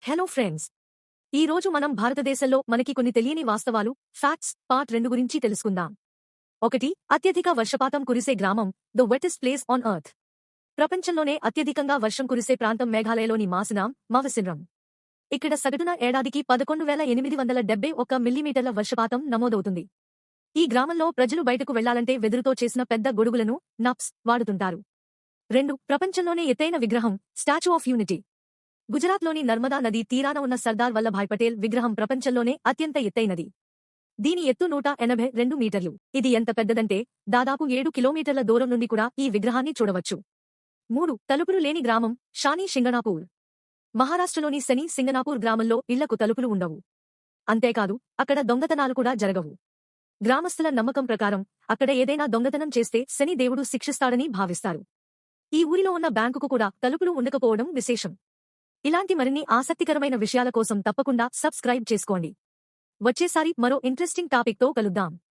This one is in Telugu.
హలో ఫ్రెండ్స్, ఈ రోజు మనం భారతదేశంలో మనకి కొన్ని తెలియని వాస్తవాలు ఫ్యాక్ట్స్ పార్ట్ 2 గురించి తెలుసుకుందాం. 1. అత్యధిక వర్షపాతం కురిసే గ్రామం ద వెటెస్ట్ ప్లేస్ ఆన్ ఎర్త్. ప్రపంచంలోనే అత్యధికంగా వర్షం కురిసే ప్రాంతం మేఘాలయలోని మవసిండ్రం. ఇక్కడ సగటున ఏడాదికి 11,871 మిల్లీమీటర్ల వర్షపాతం నమోదవుతుంది. ఈ గ్రామంలో ప్రజలు బయటకు వెళ్లాలంటే వెదురుతో చేసిన పెద్ద గొడుగులను నప్స్ వాడుతుంటారు. 2. ప్రపంచంలోనే ఎత్తైన విగ్రహం స్టాచ్యూ ఆఫ్ యూనిటీ. గుజరాత్లోని నర్మదా నదీ తీరాన ఉన్న సర్దార్ వల్లభాయ్ పటేల్ విగ్రహం ప్రపంచంలోనే అత్యంత ఎత్తైనది. దీని ఎత్తు 182 మీటర్లు. ఇది ఎంత పెద్దదంటే దాదాపు 7 కిలోమీటర్ల దూరం నుండి కూడా ఈ విగ్రహాన్ని చూడవచ్చు. 3. తలుపులు లేని గ్రామం షానీ సింగనాపూర్. మహారాష్ట్రలోని శని సింగనాపూర్ గ్రామంలో ఇళ్లకు తలుపులు ఉండవు. అంతేకాదు, అక్కడ దొంగతనాలు కూడా జరగవు. గ్రామస్తుల నమ్మకం ప్రకారం అక్కడ ఏదైనా దొంగతనం చేస్తే శని దేవుడు శిక్షిస్తాడని భావిస్తారు. ఈ ఊరిలో ఉన్న బ్యాంకుకు కూడా తలుపులు ఉండకపోవడం విశేషం. ఇలాంటి మరిన్ని ఆసక్తికరమైన విషయాల కోసం తప్పకుండా సబ్స్క్రైబ్ చేసుకోండి. వచ్చేసారి మరో ఇంట్రెస్టింగ్ టాపిక్తో కలుద్దాం.